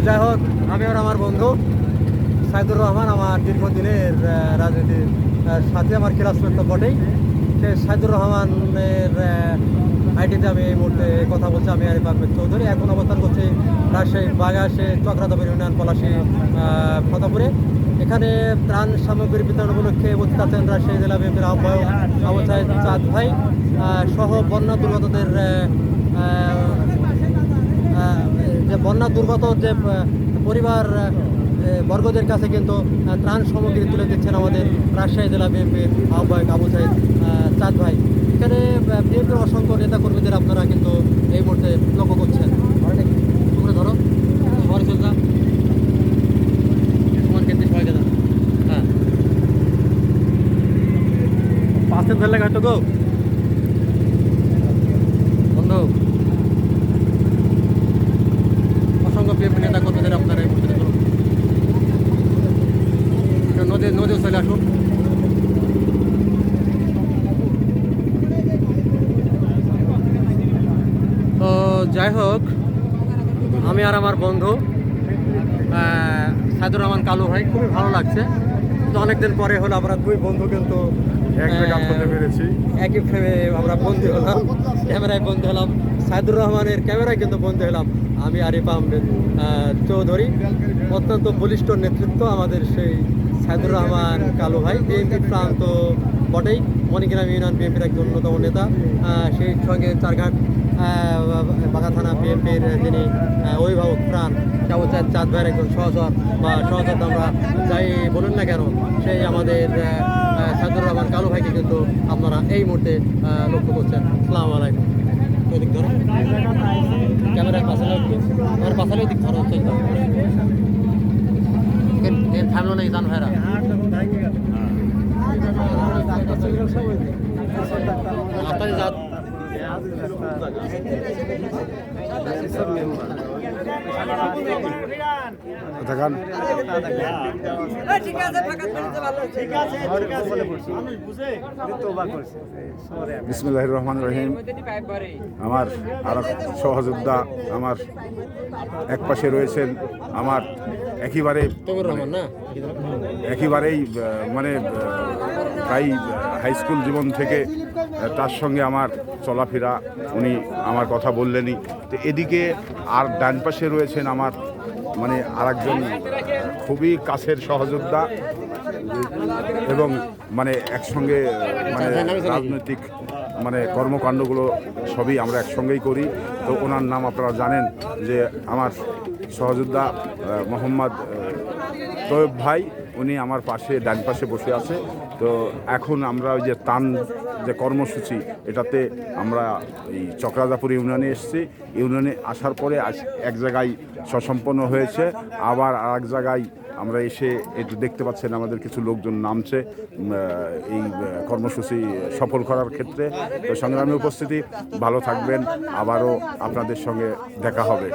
যাই হোক, আমি আর আমার বন্ধু সাইদুর রহমান আমার দীর্ঘদিনের রাজনীতির সাথে আমার ক্লাসমেট তো বটেই। সে সাইদুর রহমানের আইডিতে আমি এই মুহূর্তে কথা বলছি। আমি আরিফ আহমেদ চৌধুরী এখন অবস্থান করছি রাজশাহী বাগাসে চক্রাদাপুর ইউনিয়ন পলাশী ফতাপুরে। এখানে ত্রাণ সামগ্রী বিতরণ উপলক্ষে উপস্থিত আছেন রাজশাহী জেলা বিএনপির আহ্বায়ক আবু সাইদ চাঁদ ভাই সহ বন্যা দুর্গতদের যে বন্যা দুর্গত যে পরিবার বর্গদের কাছে কিন্তু ত্রাণ সামগ্রী তুলে দিচ্ছেন আমাদের রাজশাহী জেলা বিএনপির আহ্বায়ক আবু সাইদ চাঁদ ভাই। এখানে বিএনপির অসংখ্য নেতাকর্মীদের আপনারা কিন্তু এই মুহূর্তে লক্ষ্য করছেন। তোমরা ধরো সবাই চল যা তোমার ক্ষেত্রে সবাইকে যা। হ্যাঁ, পাঁচে ধরলে হয়তো গো বন্ধু অসংখ্য বিএনপি নেতাকর্মীদের আপনারা এই মুহূর্তে ধরুন নদী চলে আসুন। তো যাই হোক, আমি আর আমার বন্ধু সাইদুর রহমান কালু ভাই, খুবই ভালো লাগছে। তো অনেকদিন পরে হলো আমরা দুই বন্ধু কিন্তু একই ফ্রেমে আমরা বন্ধু হলাম, ক্যামেরায় বন্ধু হলাম। সাইদুর রহমানের ক্যামেরায় কিন্তু বন্ধু হলাম আমি আরিফ আহমেদ চৌধুরী। অত্যন্ত বলিষ্ঠ নেতৃত্ব আমাদের সেই সাইদুর রহমান কালু ভাই, বিএনপি প্রান্ত বটেই, মণিগ্রাম ইউনিয়ন বিএনপির একজন অন্যতম নেতা। সেই সঙ্গে চারঘাট বাগা থানা বিএনপির যিনি অভিভাবক প্রাণ আবু সাইদ চাঁদ ভাইয়ের একজন সহচর বা সহচর আমরা যাই বলুন না কেন, সেই আমাদের সাইদুর রহমান কালু ভাইকে কিন্তু আপনারা এই মুহূর্তে লক্ষ্য করছেন। আসসালামু আলাইকুম। ওদিক ধরো ক্যামেরার পাশালে, আমার পাশালে দিক ধরো হচ্ছে থামলো না জান ভাইরা। বিসমিল্লাহির রহমানির রহিম। আমার আর সহযোদ্ধা আমার এক পাশে রয়েছেন, আমার একেবারেই মানে প্রায় হাই স্কুল জীবন থেকে তার সঙ্গে আমার চলাফেরা, উনি আমার কথা বললেনই। তো এদিকে আর ডান পাশে রয়েছেন আমার মানে আরেকজন খুবই কাছের সহযোদ্ধা এবং মানে একসঙ্গে মানে রাজনৈতিক মানে কর্মকাণ্ডগুলো সবই আমরা একসঙ্গেই করি। তো ওনার নাম আপনারা জানেন যে আমার সহযোদ্ধা মোহাম্মদ তৈয়ব ভাই, উনি আমার পাশে ডান পাশে বসে আছে। তো এখন আমরা ওই যে ত্রাণ যে কর্মসূচি, এটাতে আমরা এই চক্রাদাপুর ইউনিয়নে এসেছি। ইউনিয়নে আসার পরে এক জায়গায় সসম্পন্ন হয়েছে, আবার আর এক জায়গায় আমরা এসে একটু দেখতে পাচ্ছেন আমাদের কিছু লোকজন নামছে এই কর্মসূচি সফল করার ক্ষেত্রে। তো সংগ্রামী উপস্থিতি, ভালো থাকবেন, আবারও আপনাদের সঙ্গে দেখা হবে।